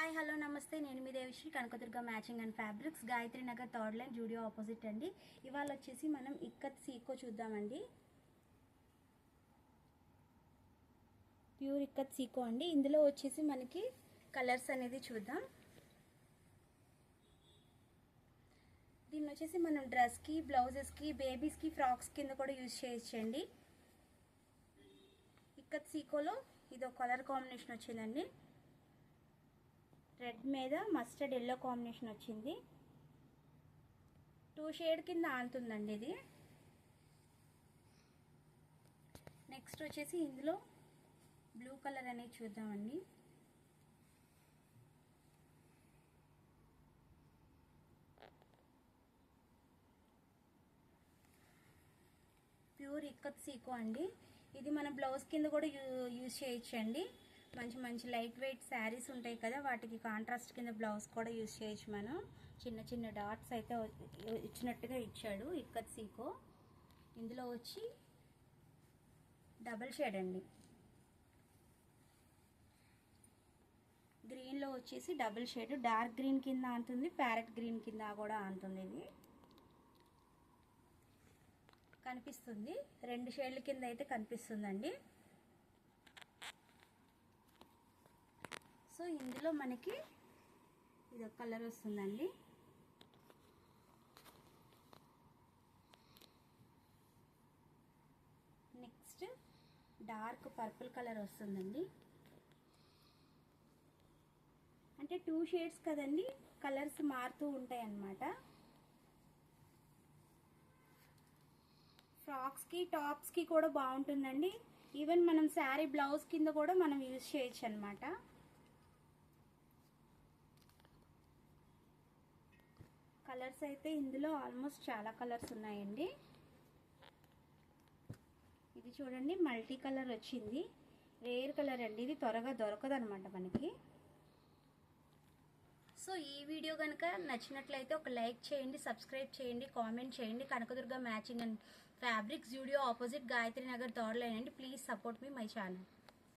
Hi hello namaste, నేను మీ Devisri, Kanakadurga matching and fabrics, Gayatri Nagar third line, Zudio opposite అండి. ఇవాళ వచ్చేసి మనం ఇక్కత్ సీకో చూద్దామండి. ప్యూర్ ఇక్కత్ సీకో అండి. ఇందులో వచ్చేసి మనకి కలర్స్ అనేది చూద్దాం. దీన్ని వచ్చేసి మనం డ్రెస్కి, బ్లౌజెస్కి, బేబీస్కి, ఫ్రాక్స్ కింద కూడా యూజ్ చేయొచ్చండి. ఇక్కత్ సీకోలో ఇది ఒక కలర్ కాంబినేషన్ వచ్చిందండి. రెడ్ మీద మస్టర్డ్ ఎల్లో కాంబినేషన్ వచ్చింది. 2 షేడ్ కింద ఆంతుందండి ఇది. నెక్స్ట్ వచ్చేసి ఇందులో బ్లూ కలర్ అనేది చూద్దామండి. ప్యూర్ ఇక్కత్ సీకో అండి. ఇది మన బ్లౌజ్ కింద కూడా యూజ్ చేయొచ్చండి. మంచి మంచి లైట్ వెయిట్ శారీస్ ఉంటాయి కదా, వాటికి కాంట్రాస్ట్ కింద బ్లౌజ్ కూడా యూజ్ చేయొచ్చు. మనం చిన్న చిన్న డాట్స్ అయితే ఇచ్చినట్టుగా ఇచ్చాడు ఇక్కత్ సీకో. ఇందులో వచ్చి డబల్ షేడ్ అండి. గ్రీన్లో వచ్చేసి డబుల్ షేడ్, డార్క్ గ్రీన్ కింద ఆంతుంది, ప్యారెట్ గ్రీన్ కింద కూడా ఆంతుంది. ఇది కనిపిస్తుంది, 2 షేడ్ల కింద అయితే కనిపిస్తుందండి. సో ఇందులో మనకి ఇది ఒక కలర్ వస్తుందండి. నెక్స్ట్ డార్క్ పర్పుల్ కలర్ వస్తుందండి. అంటే 2 షేడ్స్ కదండి, కలర్స్ మారుతూ ఉంటాయి అన్నమాట. ఫ్రాక్స్కి, టాప్స్కి కూడా బాగుంటుందండి. ఈవెన్ మనం శారీ బ్లౌజ్ కింద కూడా మనం యూజ్ చేయొచ్చు అన్నమాట. కలర్స్ అయితే ఇందులో ఆల్మోస్ట్ చాలా కలర్స్ ఉన్నాయండి. ఇది చూడండి, మల్టీ కలర్ వచ్చింది. రేర్ కలర్ అండి, ఇది త్వరగా దొరకదు అనమాట మనకి. సో ఈ వీడియో కనుక నచ్చినట్లయితే ఒక లైక్ చేయండి, సబ్స్క్రైబ్ చేయండి, కామెంట్ చేయండి. Kanakadurga matching and fabrics, Zudio opposite, Gayatri Nagar third line అండి. ప్లీజ్ సపోర్ట్ మీ మై ఛానల్.